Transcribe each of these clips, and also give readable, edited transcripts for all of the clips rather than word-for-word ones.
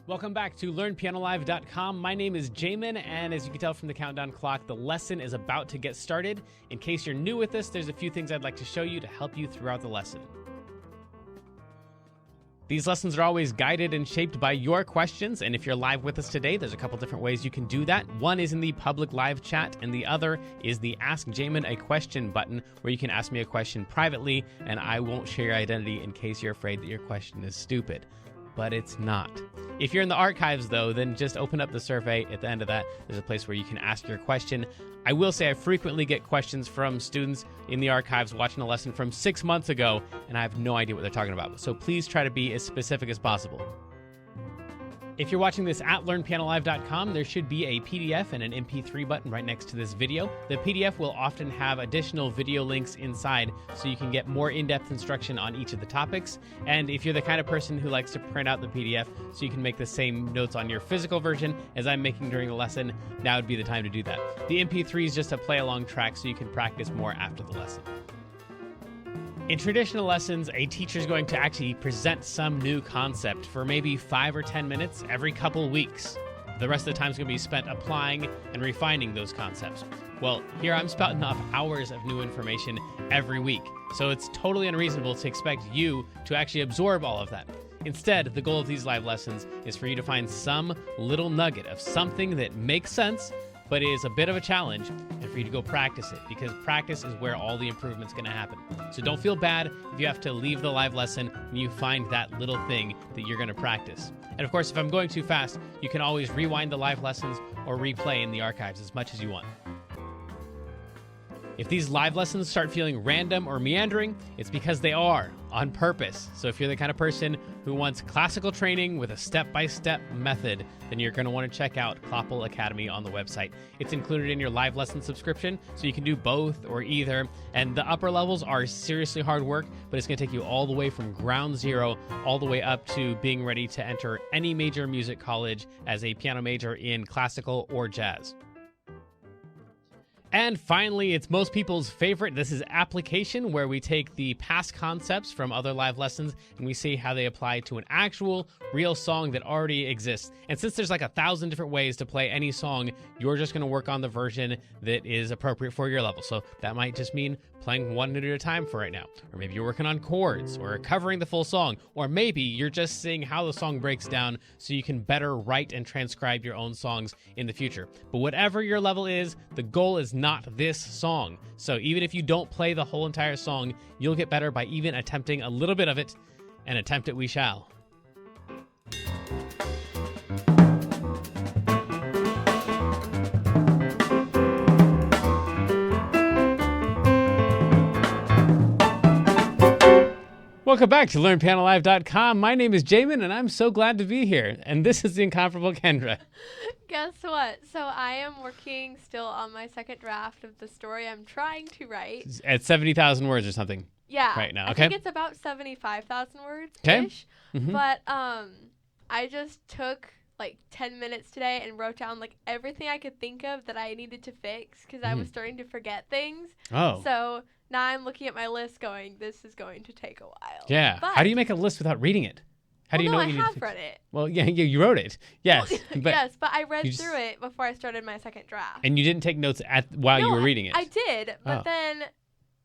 Welcome back to LearnPianoLive.com. My name is Jamin, and as you can tell from the countdown clock, the lesson is about to get started. In case you're new with this, there's a few things I'd like to show you to help you throughout the lesson. These lessons are always guided and shaped by your questions, and if you're live with us today, there's a couple different ways you can do that. One is in the public live chat, and the other is the Ask Jamin a Question button, where you can ask me a question privately, and I won't share your identity in case you're afraid that your question is stupid. But it's not. If you're in the archives, though, then just open up the survey. At the end of that, there's a place where you can ask your question. I will say I frequently get questions from students in the archives watching a lesson from 6 months ago, and I have no idea what they're talking about. So please try to be as specific as possible. If you're watching this at LearnPianoLive.com, there should be a PDF and an MP3 button right next to this video. The PDF will often have additional video links inside, so you can get more in-depth instruction on each of the topics. And if you're the kind of person who likes to print out the PDF so you can make the same notes on your physical version as I'm making during the lesson, now would be the time to do that. The MP3 is just a play-along track so you can practice more after the lesson. In traditional lessons, a teacher is going to actually present some new concept for maybe 5 or 10 minutes every couple weeks. The rest of the time is going to be spent applying and refining those concepts. Well, here I'm spouting off hours of new information every week, so it's totally unreasonable to expect you to actually absorb all of that. Instead, the goal of these live lessons is for you to find some little nugget of something that makes sense, but is a bit of a challenge, and for you to go practice it, because practice is where all the improvement's gonna happen. So don't feel bad if you have to leave the live lesson and you find that little thing that you're gonna practice. And of course, if I'm going too fast, you can always rewind the live lessons or replay in the archives as much as you want. If these live lessons start feeling random or meandering, it's because they are, on purpose. So if you're the kind of person who wants classical training with a step-by-step method, then you're going to want to check out Kloppel Academy on the website. It's included in your live lesson subscription, so you can do both or either. And the upper levels are seriously hard work, but it's going to take you all the way from ground zero, all the way up to being ready to enter any major music college as a piano major in classical or jazz. And finally, it's most people's favorite. This is application, where we take the past concepts from other live lessons and we see how they apply to an actual, real song that already exists. And since there's like 1,000 different ways to play any song, you're just going to work on the version that is appropriate for your level. So that might just mean playing one note at a time for right now. Or maybe you're working on chords or covering the full song. Or maybe you're just seeing how the song breaks down so you can better write and transcribe your own songs in the future. But whatever your level is, the goal is not this song. So even if you don't play the whole entire song, you'll get better by even attempting a little bit of it, and attempt it we shall. Welcome back to LearnPianoLive.com. My name is Jamin, and I'm so glad to be here. And this is the incomparable Kendra. Guess what? So I am working still on my second draft of the story I'm trying to write. At 70,000 words or something. Yeah. Right now, I okay? think it's about 75,000 words-ish. Okay. Mm-hmm. But I just took like 10 minutes today and wrote down like everything I could think of that I needed to fix because I was starting to forget things. Oh. So now I'm looking at my list going, this is going to take a while. Yeah. But how do you make a list without reading it? How do you know what you need to fix? I have read it. Well, yeah, you wrote it. Yes. Well, yes, but I read through it before I started my second draft. And you didn't take notes while you were reading it? I did, but then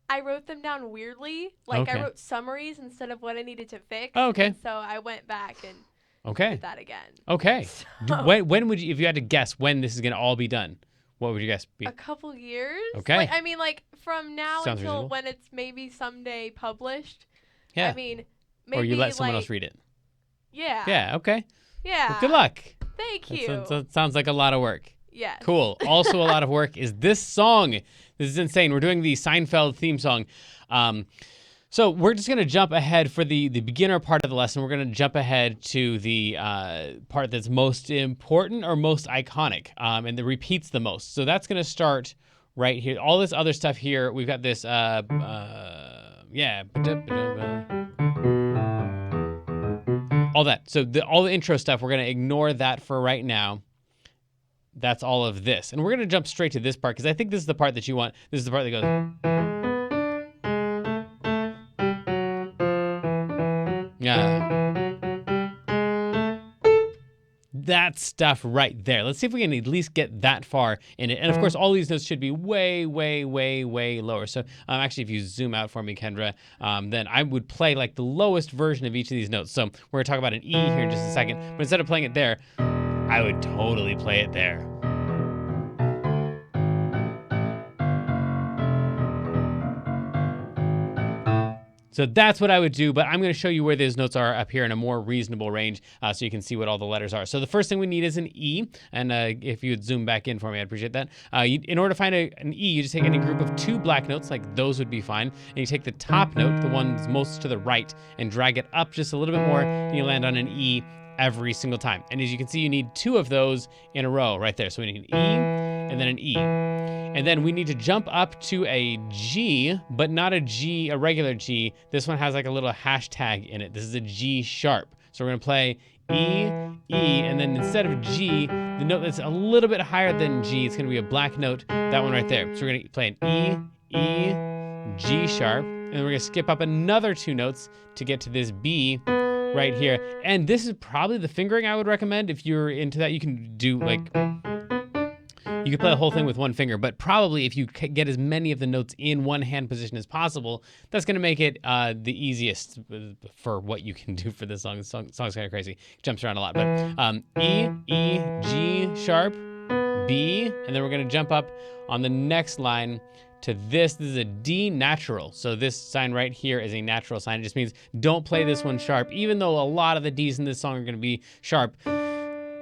I wrote them down weirdly. Like I wrote summaries instead of what I needed to fix. Oh, okay. And so I went back and did that again. Okay. So, when would you, if you had to guess when this is going to all be done, what would your guess be? A couple years. Okay. Like, I mean, like from now Sounds until reasonable. when it's maybe someday published. Yeah. I mean, maybe or you let someone like, else read it. Yeah. Yeah, okay. Yeah. Well, good luck. Thank you. That sounds like a lot of work. Yes. Cool. Also, a lot of work is this song. This is insane. We're doing the Seinfeld theme song. So we're just going to jump ahead for the beginner part of the lesson. We're going to jump ahead to the part that's most important or most iconic and that repeats the most. So that's going to start right here. All this other stuff here, we've got this, yeah. All that. So all the intro stuff, we're going to ignore that for right now. That's all of this. And we're going to jump straight to this part because I think this is the part that you want. This is the part that goes... Yeah. That stuff right there. Let's see if we can at least get that far in it. And of course, all these notes should be way, way, way, way lower. So actually, if you zoom out for me, Kendra, then I would play like the lowest version of each of these notes. So we're going to talk about an E here in just a second. But instead of playing it there, I would totally play it there. So that's what I would do, but I'm going to show you where those notes are up here in a more reasonable range so you can see what all the letters are. So the first thing we need is an E, and if you would zoom back in for me, I'd appreciate that. In order to find an E, you just take any group of 2 black notes, like those would be fine, and you take the top note, the one most to the right, and drag it up just a little bit more, and you land on an E every single time. And as you can see, you need 2 of those in a row right there. So we need an E and then an E. And then we need to jump up to a G, but not a G, a regular G. This one has like a little hashtag in it. This is a G sharp. So we're gonna play E, E, and then instead of G, the note that's a little bit higher than G, it's gonna be a black note, that one right there. So we're gonna play an E, E, G sharp, and then we're gonna skip up another 2 notes to get to this B right here. And this is probably the fingering I would recommend. If you're into that, you can do like... You could play the whole thing with one finger, but probably if you get as many of the notes in one hand position as possible, that's going to make it the easiest for what you can do for this song. The song's kind of crazy. It jumps around a lot, but E, E, G sharp, B, and then we're going to jump up on the next line to this. This is a D natural. So this sign right here is a natural sign. It just means don't play this one sharp, even though a lot of the Ds in this song are going to be sharp.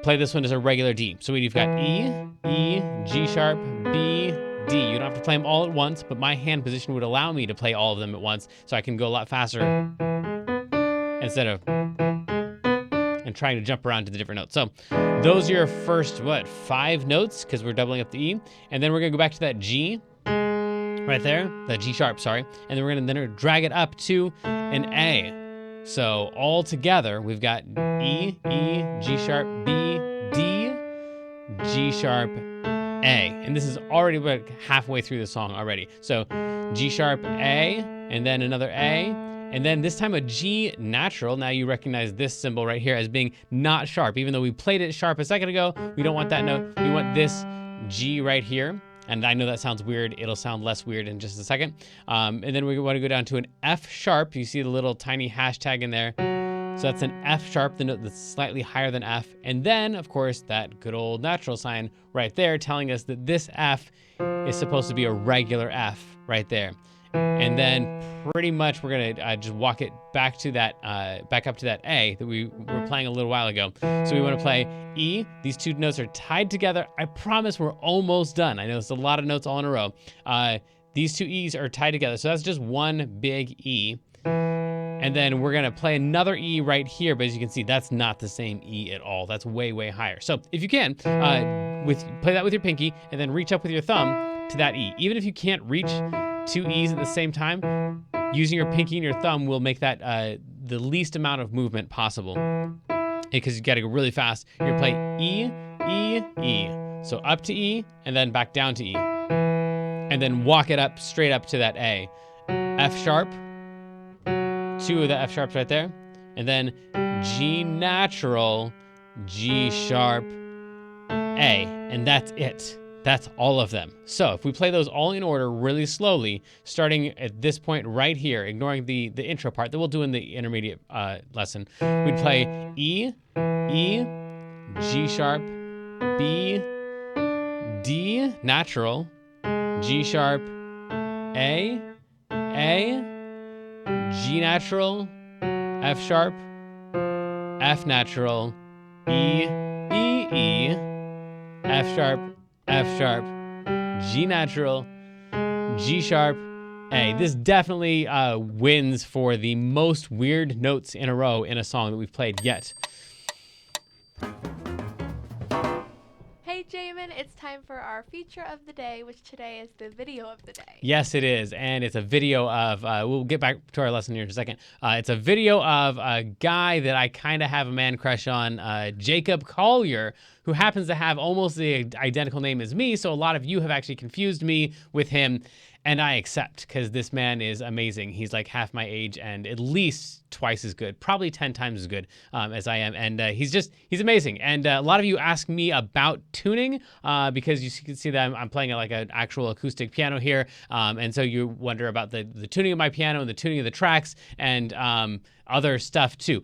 Play this one as a regular D. So we've got E, E, G sharp, B, D. You don't have to play them all at once, but my hand position would allow me to play all of them at once, so I can go a lot faster instead of and trying to jump around to the different notes. So those are your first, 5 notes, because we're doubling up the E. And then we're going to go back to that G right there, the G sharp, sorry. And then we're going to drag it up to an A. So all together, we've got E, E, G sharp, B, D, G sharp, A. And this is already about halfway through the song already. So G sharp, A, and then another A, and then this time a G natural. Now you recognize this symbol right here as being not sharp. Even though we played it sharp a second ago, we don't want that note. We want this G right here. And I know that sounds weird. It'll sound less weird in just a second. And then we want to go down to an F sharp. You see the little tiny hashtag in there. So that's an F sharp, the note that's slightly higher than F. And then, of course, that good old natural sign right there telling us that this F is supposed to be a regular F right there. And then pretty much we're gonna just walk it back to that, back up to that A that we were playing a little while ago. So we want to play E. These 2 notes are tied together. I promise we're almost done. I know it's a lot of notes all in a row. These 2 E's are tied together, so that's just one big E. And then we're gonna play another E right here, but as you can see, that's not the same E at all. That's way, way higher. So if you can, play that with your pinky and then reach up with your thumb to that E. Even if you can't reach 2 E's at the same time, using your pinky and your thumb will make that the least amount of movement possible. Because you gotta go really fast. You're gonna play E, E, E. So up to E, and then back down to E. And then walk it up, straight up to that A. F sharp, 2 of the F sharps right there. And then G natural, G sharp, A. And that's it. That's all of them. So if we play those all in order really slowly, starting at this point right here, ignoring the intro part that we'll do in the intermediate lesson, we'd play E, E, G sharp, B, D natural, G sharp, A, G natural, F sharp, F natural, E, E, E, F sharp, F sharp, G natural, G sharp, A. This definitely wins for the most weird notes in a row in a song that we've played yet. Hey Jamin, it's time for our feature of the day, which today is the video of the day. Yes, it is, and it's a video of, we'll get back to our lesson here in a second. It's a video of a guy that I kind of have a man crush on, Jacob Collier, who happens to have almost the identical name as me, so a lot of you have actually confused me with him. And I accept, because this man is amazing. He's like half my age and at least twice as good, probably 10 times as good as I am. And he's amazing. And a lot of you ask me about tuning because you can see that I'm playing like an actual acoustic piano here. And so you wonder about the tuning of my piano and the tuning of the tracks and other stuff too.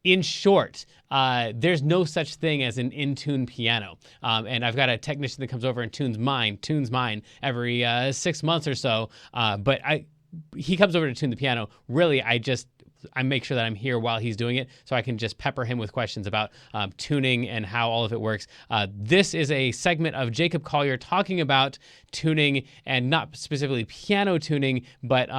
In short, there's no such thing as an in-tune piano. And I've got a technician that comes over and tunes mine every 6 months or so. But he comes over to tune the piano. Really, I make sure that I'm here while he's doing it so I can just pepper him with questions about tuning and how all of it works. This is a segment of Jacob Collier talking about tuning, and not specifically piano tuning, but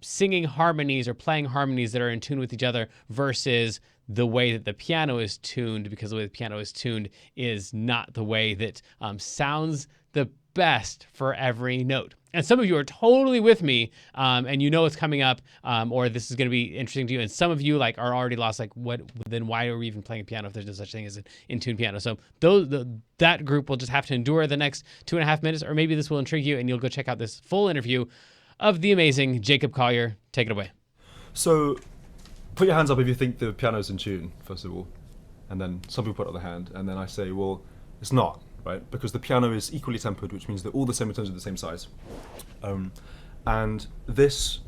singing harmonies or playing harmonies that are in tune with each other versus the way that the piano is tuned, because the way the piano is tuned is not the way that sounds the best for every note. And some of you are totally with me, and you know it's coming up, or this is going to be interesting to you. And some of you like are already lost, like, what? Then why are we even playing piano if there's no such thing as an in-tune piano? So that group will just have to endure the next 2.5 minutes, or maybe this will intrigue you, and you'll go check out this full interview of the amazing Jacob Collier. Take it away. So, put your hands up if you think the piano's in tune, first of all. And then some people put up their hand, and then I say, well, it's not, right? Because the piano is equally tempered, which means that all the semitones are the same size. And this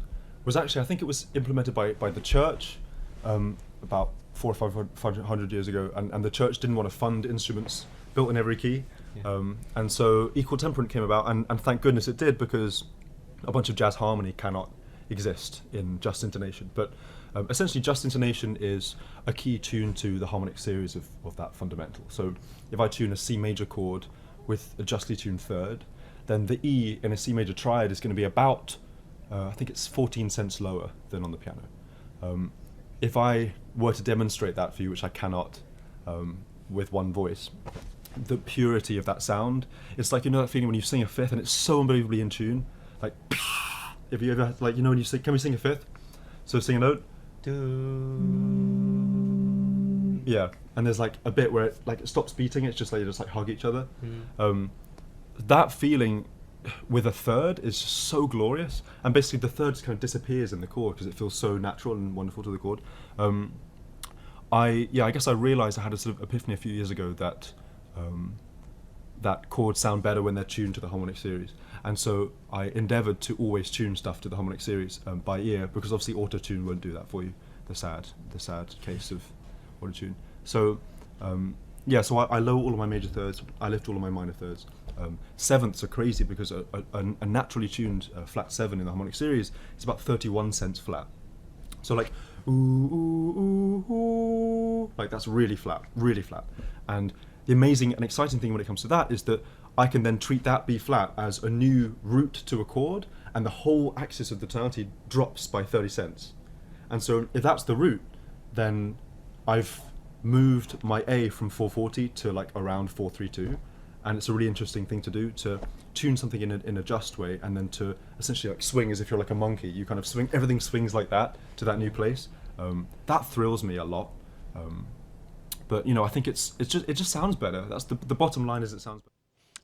was actually, I think it was implemented by the church about 400 or 500 years ago, and the church didn't want to fund instruments built in every key. Yeah. And so equal temperament came about, and thank goodness it did, because a bunch of jazz harmony cannot exist in just intonation. But essentially just intonation is a key tuned to the harmonic series of that fundamental. So if I tune a C major chord with a justly tuned third, then the E in a C major triad is going to be about, I think it's 14 cents lower than on the piano. If I were to demonstrate that for you, which I cannot with one voice, the purity of that sound, it's like, you know that feeling when you sing a fifth and it's so unbelievably in tune? Like, if you ever, like, you know when you sing, can we sing a fifth? So sing a note. Yeah, and there's like a bit where it stops beating, it's just like you just like hug each other. That feeling with a third is just so glorious, and basically the third just kind of disappears in the chord because it feels so natural and wonderful to the chord. I guess I realized I had a sort of epiphany a few years ago that that chords sound better when they're tuned to the harmonic series. And so I endeavored to always tune stuff to the harmonic series by ear, because obviously auto-tune won't do that for you, the sad case of auto-tune. So so I lower all of my major thirds, I lift all of my minor thirds. Sevenths are crazy because a naturally tuned flat 7 in the harmonic series is about 31 cents flat. So like, ooh, ooh, ooh, ooh, like that's really flat. And the amazing and exciting thing when it comes to that is that I can then treat that B flat as a new root to a chord, and the whole axis of the tonality drops by 30 cents. And so if that's the root, then I've moved my A from 440 to like around 432. And it's a really interesting thing to do, to tune something in a just way, and then to essentially like swing as if you're like a monkey. You kind of swing, everything swings like that to that new place. That thrills me a lot. But you know, I think it just sounds better. That's the bottom line, is it sounds better.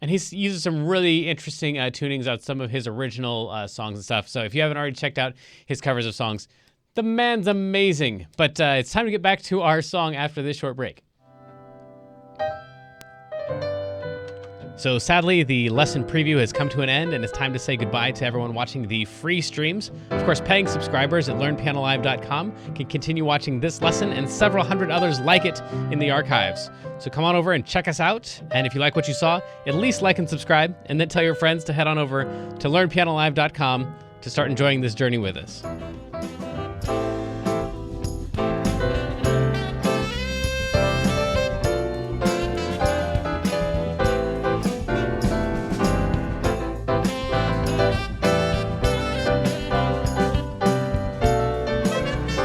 And he's uses some really interesting tunings on some of his original songs and stuff. So if you haven't already checked out his covers of songs, the man's amazing. But it's time to get back to our song after this short break. So sadly, the lesson preview has come to an end, and it's time to say goodbye to everyone watching the free streams. Of course, paying subscribers at learnpianolive.com can continue watching this lesson and several hundred others like it in the archives. So come on over and check us out. And if you like what you saw, at least like and subscribe, and then tell your friends to head on over to learnpianolive.com to start enjoying this journey with us.